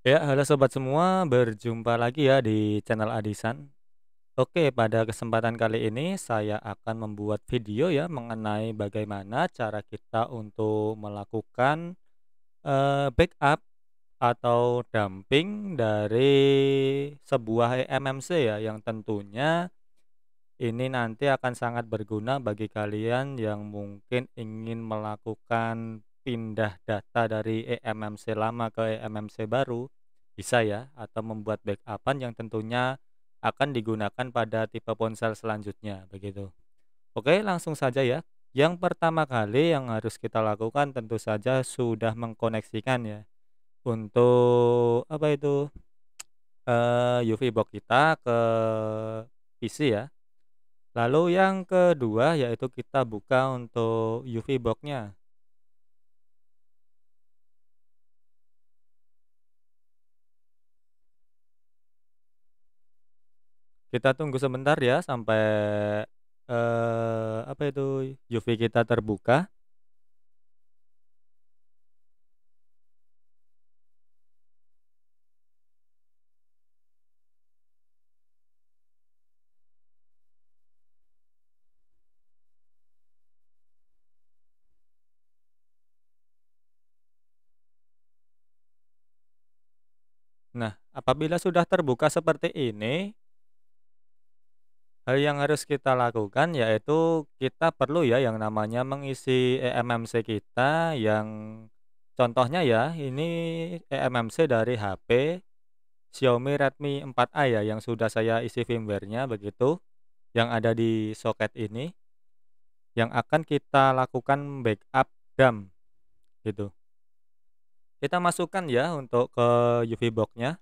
Ya, halo sobat semua, berjumpa lagi ya di channel Adisan. Oke, pada kesempatan kali ini saya akan membuat video ya mengenai bagaimana cara kita untuk melakukan backup atau dumping dari sebuah eMMC ya, yang tentunya ini nanti akan sangat berguna bagi kalian yang mungkin ingin melakukan pindah data dari eMMC lama ke eMMC baru, bisa ya, atau membuat backupan yang tentunya akan digunakan pada tipe ponsel selanjutnya, begitu. Oke, langsung saja ya. Yang pertama kali yang harus kita lakukan tentu saja sudah mengkoneksikan ya untuk apa itu UV box kita ke PC ya. Lalu yang kedua yaitu kita buka untuk UV box-nya. Kita tunggu sebentar ya sampai, apa itu, UV kita terbuka. Nah, apabila sudah terbuka seperti ini, hal yang harus kita lakukan yaitu kita perlu ya yang namanya mengisi eMMC kita yang contohnya ya, ini eMMC dari HP Xiaomi Redmi 4A ya yang sudah saya isi firmware-nya begitu, yang ada di soket ini. Yang akan kita lakukan backup dump gitu. Kita masukkan ya untuk ke UV box-nya.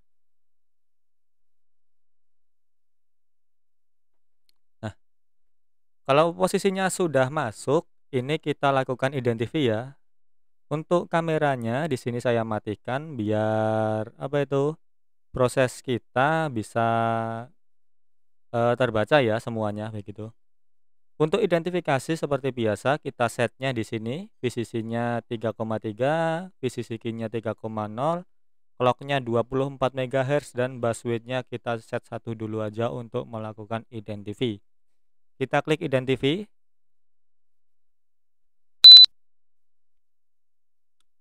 Nah, kalau posisinya sudah masuk, ini kita lakukan identify ya. Untuk kameranya di sini saya matikan biar apa itu, proses kita bisa terbaca ya semuanya begitu. Untuk identifikasi seperti biasa kita setnya di sini, VCC-nya 3,3, VCC key-nya 3,0. Clock-nya 24 MHz dan busway-nya kita set satu dulu aja untuk melakukan identify. Kita klik identify.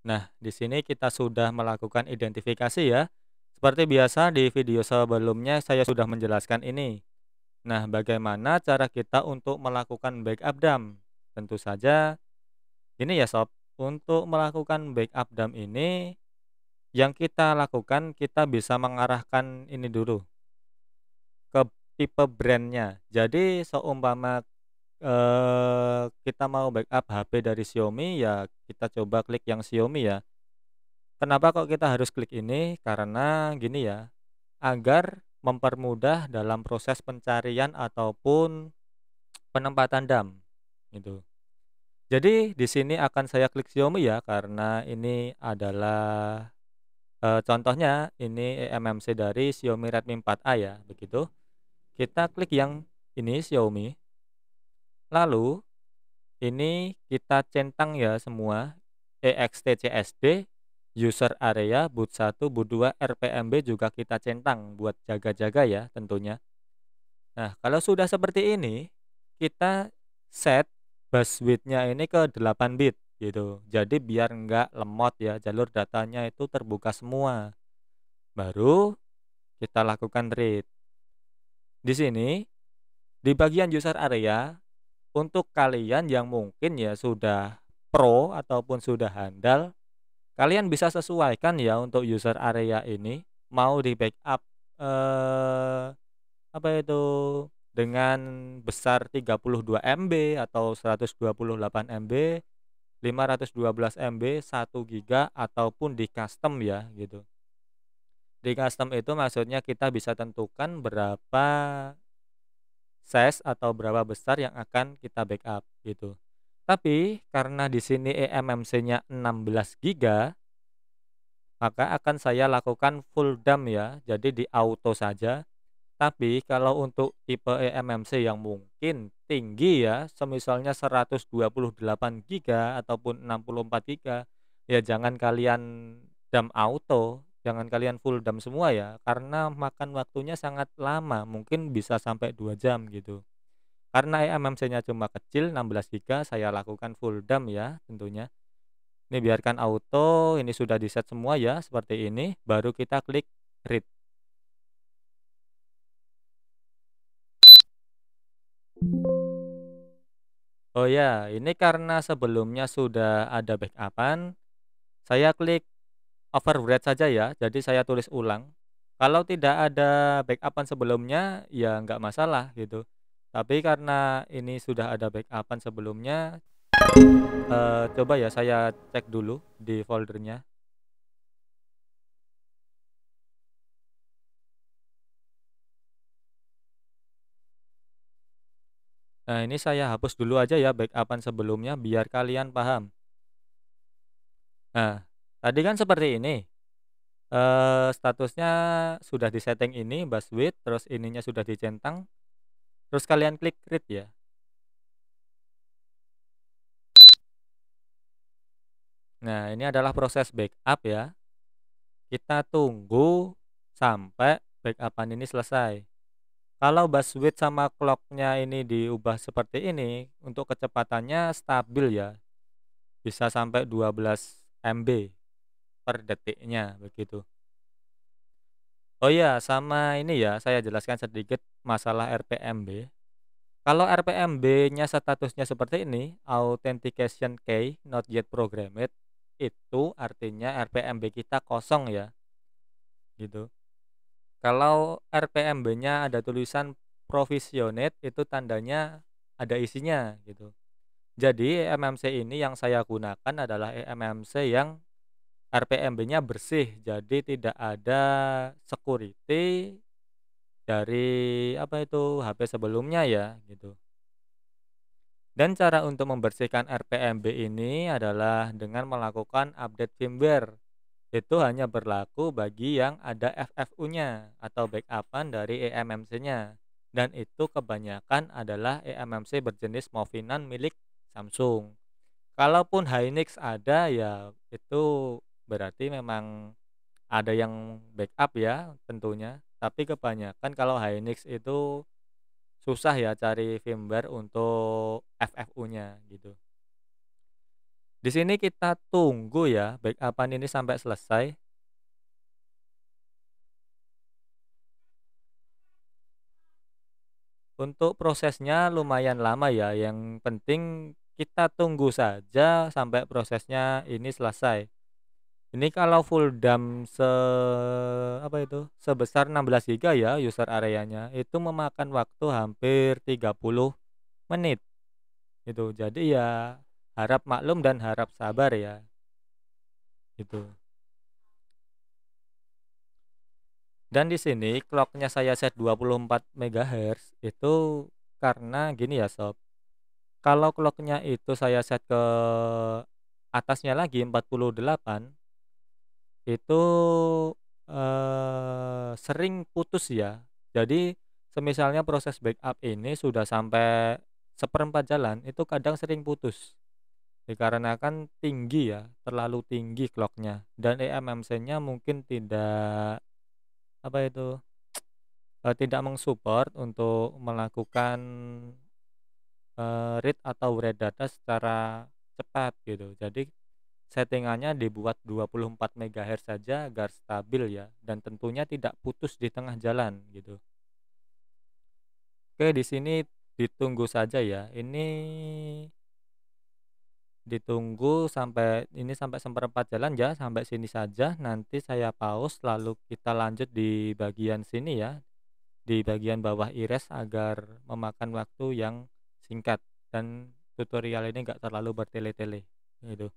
Nah, di sini kita sudah melakukan identifikasi ya. Seperti biasa di video sebelumnya saya sudah menjelaskan ini. Nah, bagaimana cara kita untuk melakukan backup dump? Tentu saja ini ya sob, untuk melakukan backup dump ini yang kita lakukan kita bisa mengarahkan ini dulu ke tipe brandnya. Jadi seumpama kita mau backup HP dari Xiaomi, ya kita coba klik yang Xiaomi ya. Kenapa kok kita harus klik ini? Karena gini ya, agar mempermudah dalam proses pencarian ataupun penempatan DAM, gitu. Jadi di sini akan saya klik Xiaomi ya, karena ini adalah, contohnya ini eMMC dari Xiaomi Redmi 4A ya, begitu. Kita klik yang ini Xiaomi, lalu ini kita centang ya semua, EXTCSD, user area, boot 1, boot 2, RPMB juga kita centang buat jaga-jaga ya tentunya. Nah, kalau sudah seperti ini, kita set bus width-nya ini ke 8 bit gitu. Jadi biar nggak lemot ya, jalur datanya itu terbuka semua. Baru kita lakukan read. Di sini, di bagian user area, untuk kalian yang mungkin ya sudah pro ataupun sudah handal, kalian bisa sesuaikan ya untuk user area ini mau di backup apa itu dengan besar 32 MB atau 128 MB, 512 MB, 1 giga ataupun di custom ya gitu. Di custom itu maksudnya kita bisa tentukan berapa size atau berapa besar yang akan kita backup gitu. Tapi karena di sini eMMC-nya 16 giga, maka akan saya lakukan full dump ya. Jadi di auto saja. Tapi kalau untuk tipe eMMC yang mungkin tinggi ya, semisalnya 128 giga ataupun 64 giga, ya jangan kalian dump auto. jangan kalian full dump semua ya, karena makan waktunya sangat lama, mungkin bisa sampai 2 jam gitu. Karena eMMC-nya cuma kecil 16 giga, saya lakukan full dump ya tentunya. Ini biarkan auto, ini sudah di-set semua ya, seperti ini, baru kita klik read. Oh ya, ini karena sebelumnya sudah ada backup-an, saya klik overwrite saja ya, jadi saya tulis ulang. Kalau tidak ada backup-an sebelumnya, ya nggak masalah gitu. Tapi karena ini sudah ada backup-an sebelumnya, coba ya saya cek dulu di foldernya. Nah, ini saya hapus dulu aja ya backup-an sebelumnya biar kalian paham. Nah, tadi kan seperti ini, statusnya sudah disetting ini buswidth, terus ininya sudah dicentang, terus kalian klik read ya. Nah, ini adalah proses backup ya. Kita tunggu sampai backup-an ini selesai. Kalau buswidth sama clock-nya ini diubah seperti ini, untuk kecepatannya stabil ya, bisa sampai 12 MB per detiknya begitu. Oh iya, sama ini ya, saya jelaskan sedikit masalah RPMB. Kalau RPMB-nya statusnya seperti ini, authentication key not yet programmed, itu artinya RPMB kita kosong ya, gitu. Kalau RPMB-nya ada tulisan provisioned, itu tandanya ada isinya gitu. Jadi eMMC ini yang saya gunakan adalah eMMC yang RPMB-nya bersih, jadi tidak ada security dari apa itu HP sebelumnya ya gitu. Dan cara untuk membersihkan RPMB ini adalah dengan melakukan update firmware. Itu hanya berlaku bagi yang ada FFU-nya atau backup-an dari eMMC-nya. Dan itu kebanyakan adalah eMMC berjenis Movinan milik Samsung. Kalaupun Hynix ada ya itu berarti memang ada yang backup ya tentunya. Tapi kebanyakan kalau Hynix itu susah ya cari firmware untuk FFU-nya gitu. Di sini kita tunggu ya backup-an ini sampai selesai. Untuk prosesnya lumayan lama ya, yang penting kita tunggu saja sampai prosesnya ini selesai. Ini kalau full dam apa itu, sebesar 16 giga ya user areanya, itu memakan waktu hampir 30 menit, gitu. Jadi ya harap maklum dan harap sabar ya, gitu. Dan di sini clock-nya saya set 24 MHz itu karena gini ya sob, kalau clock-nya itu saya set ke atasnya lagi 48, itu, sering putus ya. Jadi semisalnya proses backup ini sudah sampai seperempat jalan, itu kadang sering putus. Dikarenakan tinggi ya, terlalu tinggi clock-nya dan eMMC-nya mungkin tidak, apa itu, tidak meng-support untuk melakukan, read atau write data secara cepat gitu. Jadi settingannya dibuat 24 MHz saja agar stabil ya, dan tentunya tidak putus di tengah jalan gitu. Oke, di sini ditunggu saja ya. Ini ditunggu sampai ini sampai seperempat jalan ya, sampai sini saja. Nanti saya pause lalu kita lanjut di bagian sini ya, di bagian bawah iris agar memakan waktu yang singkat dan tutorial ini enggak terlalu bertele-tele gitu.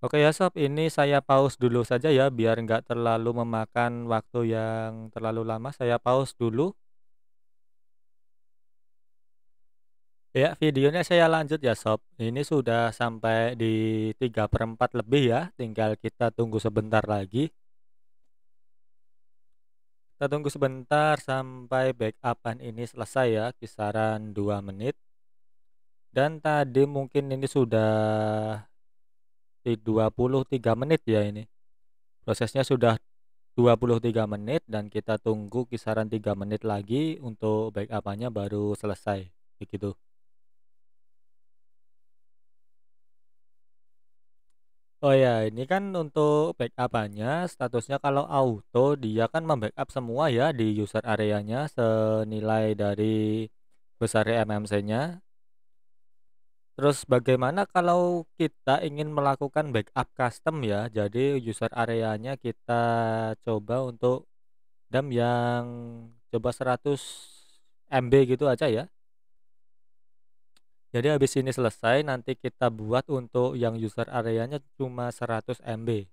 Oke ya Sob, ini saya pause dulu saja ya biar nggak terlalu memakan waktu yang terlalu lama. Saya pause dulu. Ya, videonya saya lanjut ya Sob. Ini sudah sampai di 3/4 lebih ya. Tinggal kita tunggu sebentar lagi. Kita tunggu sebentar sampai backupan ini selesai ya, kisaran 2 menit. Dan tadi mungkin ini sudah di 23 menit ya ini. Prosesnya sudah 23 menit dan kita tunggu kisaran 3 menit lagi untuk backupannya baru selesai. Begitu. Oh ya, ini kan untuk backupannya statusnya kalau auto dia kan membackup semua ya di user areanya senilai dari besar MMC-nya. Terus bagaimana kalau kita ingin melakukan backup custom ya? Jadi user areanya kita coba untuk RAM yang coba 100 MB gitu aja ya. Jadi habis ini selesai nanti kita buat untuk yang user areanya cuma 100 MB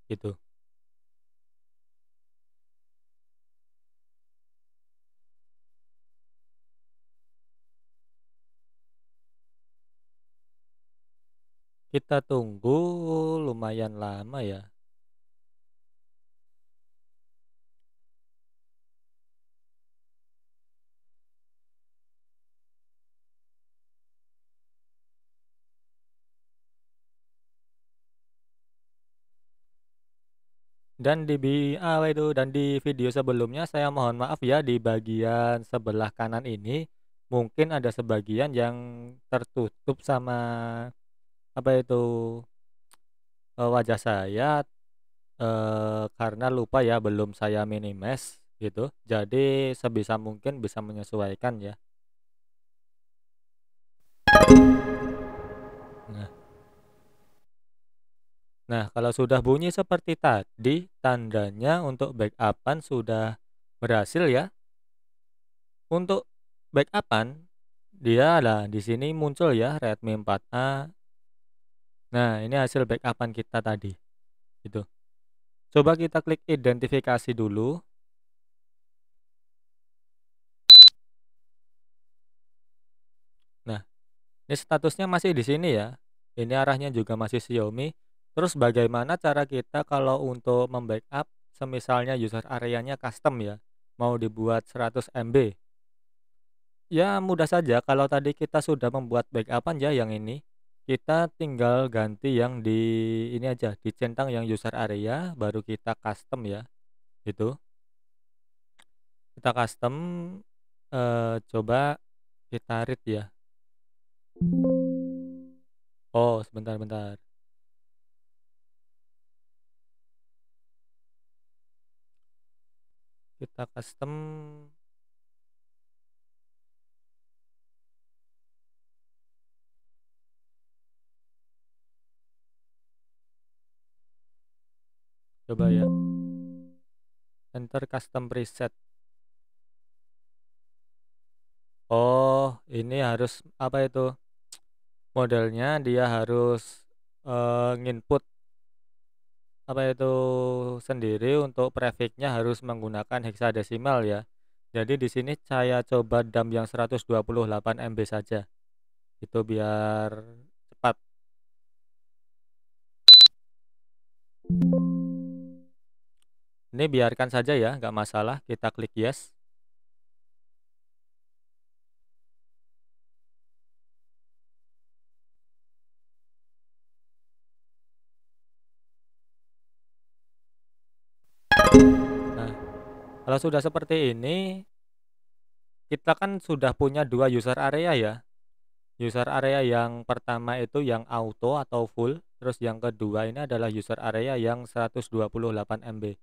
gitu. Kita tunggu lumayan lama ya. Dan di video sebelumnya saya mohon maaf ya di bagian sebelah kanan ini mungkin ada sebagian yang tertutup sama apa itu wajah saya karena lupa ya belum saya minimize gitu. Jadi sebisa mungkin bisa menyesuaikan ya. Nah, nah, kalau sudah bunyi seperti tadi tandanya untuk backupan sudah berhasil ya. Untuk backupan dia ada di sini muncul ya Redmi 4A. Nah, ini hasil backupan kita tadi gitu. Coba kita klik identifikasi dulu. Nah, ini statusnya masih di sini ya. Ini arahnya juga masih Xiaomi. Terus bagaimana cara kita kalau untuk membackup semisalnya user areanya custom ya, mau dibuat 100 MB. Ya mudah saja kalau tadi kita sudah membuat backupan ya yang ini. Kita tinggal ganti yang di ini aja, dicentang yang user area baru kita custom ya. Itu. Kita custom coba kita read ya. Oh, sebentar bentar. Kita custom coba ya. Enter custom preset. Oh, ini harus apa itu? Modelnya dia harus nginput apa itu sendiri untuk prefixnya harus menggunakan heksadesimal ya. Jadi di sini saya coba RAM yang 128 MB saja. Itu biar cepat. Ini biarkan saja ya, nggak masalah. Kita klik yes. Nah, kalau sudah seperti ini, kita kan sudah punya dua user area ya. User area yang pertama itu yang auto atau full, terus yang kedua ini adalah user area yang 128 MB.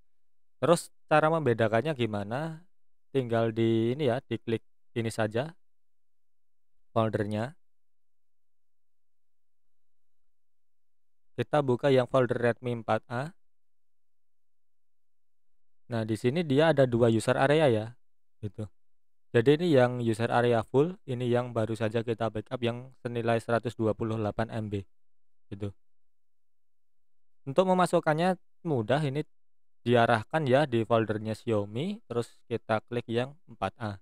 Terus cara membedakannya gimana? Tinggal di ini ya, diklik ini saja foldernya. Kita buka yang folder Redmi 4A. Nah, di sini dia ada dua user area ya, gitu. Jadi ini yang user area full, ini yang baru saja kita backup yang senilai 128 MB, gitu. Untuk memasukkannya mudah, ini diarahkan ya di foldernya Xiaomi, terus kita klik yang 4A.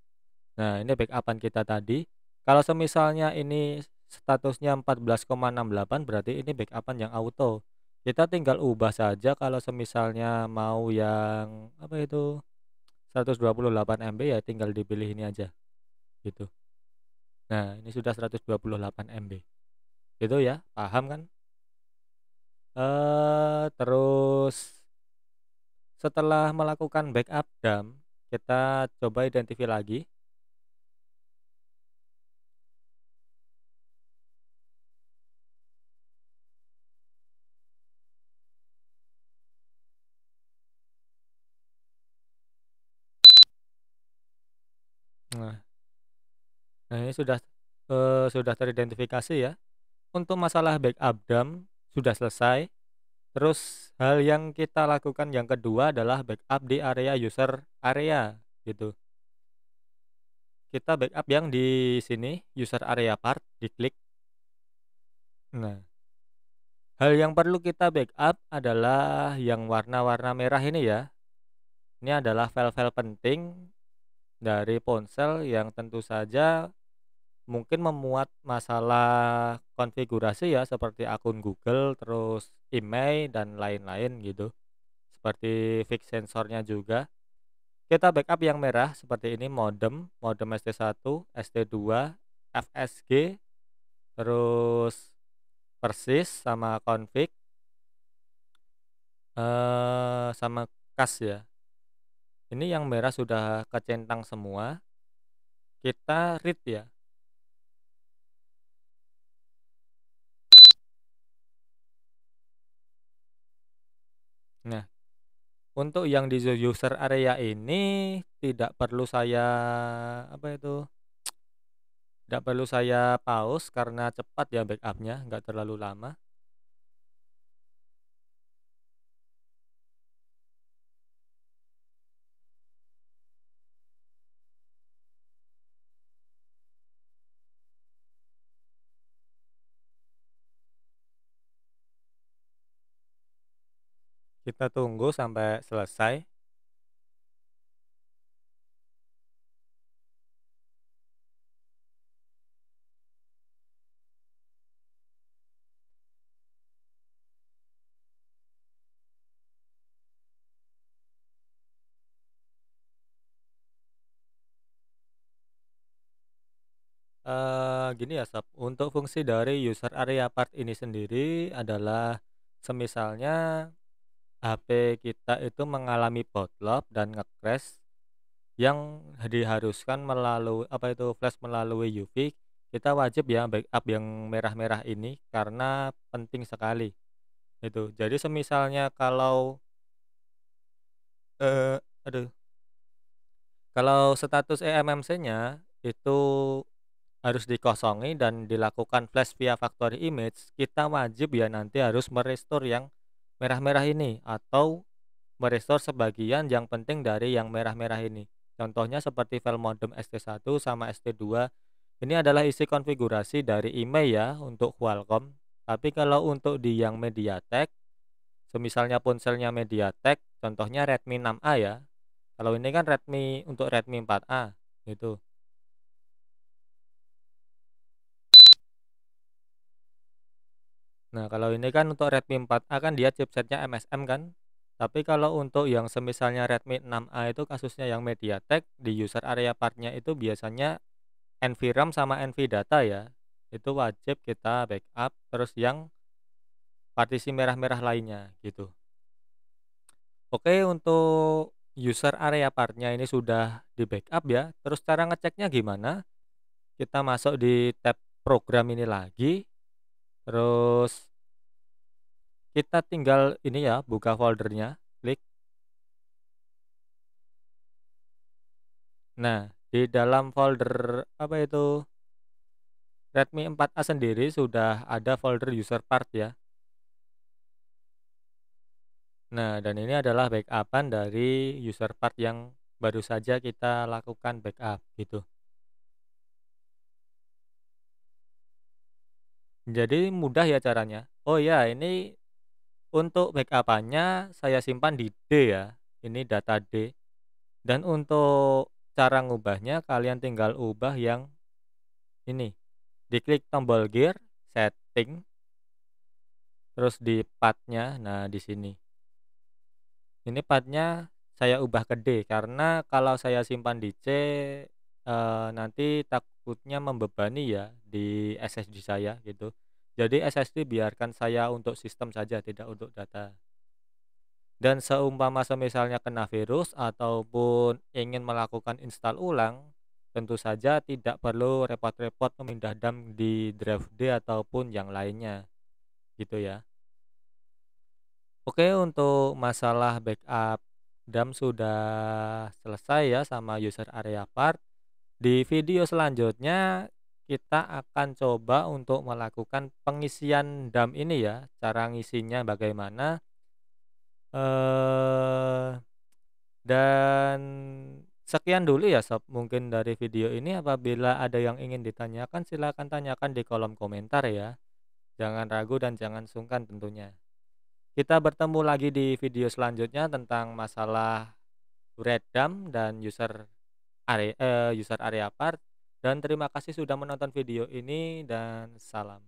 Nah, ini backupan kita tadi. Kalau semisalnya ini statusnya 14,68 berarti ini backupan yang auto. Kita tinggal ubah saja kalau semisalnya mau yang apa itu 128 MB ya tinggal dipilih ini aja gitu. Nah, ini sudah 128 MB. Gitu ya, paham kan? Terus setelah melakukan backup DAM, kita coba identifikasi lagi. Nah, nah ini sudah teridentifikasi ya. Untuk masalah backup DAM sudah selesai. Terus hal yang kita lakukan yang kedua adalah backup di area user area gitu. Kita backup yang di sini user area part, diklik. Nah, hal yang perlu kita backup adalah yang warna-warna merah ini ya. Ini adalah file-file penting dari ponsel yang tentu saja mungkin memuat masalah konfigurasi ya seperti akun Google, terus email dan lain-lain gitu. Seperti fix sensornya juga. Kita backup yang merah seperti ini modem, modem ST1, ST2, FSG, terus persis sama config sama cas ya. Ini yang merah sudah kecentang semua. Kita read ya. Nah, untuk yang di user area ini tidak perlu saya apa itu? Tidak perlu saya pause karena cepat ya backupnya, nggak terlalu lama. Kita tunggu sampai selesai. Gini ya Sob, untuk fungsi dari user area part ini sendiri adalah semisalnya HP kita itu mengalami bootloop dan nge-crash yang diharuskan melalui apa itu flash melalui UV, kita wajib ya backup yang merah-merah ini karena penting sekali itu. Jadi semisalnya kalau aduh, kalau status eMMC-nya itu harus dikosongi dan dilakukan flash via factory image, kita wajib ya nanti harus merestore yang merah-merah ini atau merestore sebagian yang penting dari yang merah-merah ini. Contohnya seperti file modem ST1 sama ST2. Ini adalah isi konfigurasi dari email ya untuk Qualcomm. Tapi kalau untuk di yang MediaTek, semisalnya ponselnya MediaTek, contohnya Redmi 6A ya. Kalau ini kan untuk Redmi 4A gitu. Nah, kalau ini kan untuk Redmi 4A kan dia chipsetnya MSM kan. Tapi kalau untuk yang semisalnya Redmi 6A itu kasusnya yang MediaTek di user area partnya itu biasanya NVRAM sama NVData ya. Itu wajib kita backup terus yang partisi merah-merah lainnya gitu. Oke, untuk user area partnya ini sudah di backup ya. Terus cara ngeceknya gimana? Kita masuk di tab program ini lagi. Terus kita tinggal ini ya, buka foldernya, klik. Nah, di dalam folder apa itu Redmi 4A sendiri sudah ada folder user part ya. Nah, dan ini adalah backupan dari user part yang baru saja kita lakukan backup gitu. Jadi mudah ya caranya. Oh ya, ini Untuk backup-nya saya simpan di D ya, ini data D. Dan untuk cara ngubahnya kalian tinggal ubah yang ini, diklik tombol gear, setting, terus di path-nya, nah di sini. Ini path-nya saya ubah ke D, karena kalau saya simpan di C, nanti takutnya membebani ya di SSD saya gitu. Jadi SSD biarkan saya untuk sistem saja, tidak untuk data. Dan seumpama semisalnya kena virus ataupun ingin melakukan install ulang, tentu saja tidak perlu repot-repot memindah DAM di drive D ataupun yang lainnya, gitu ya. Oke, untuk masalah backup DAM sudah selesai ya sama user area part. Di video selanjutnya kita akan coba untuk melakukan pengisian DAM ini ya. Cara ngisinya bagaimana? Eh dan sekian dulu ya Sob, mungkin dari video ini. Apabila ada yang ingin ditanyakan silakan tanyakan di kolom komentar ya. Jangan ragu dan jangan sungkan tentunya. Kita bertemu lagi di video selanjutnya tentang masalah Redam dan user area part. Dan terima kasih sudah menonton video ini dan salam.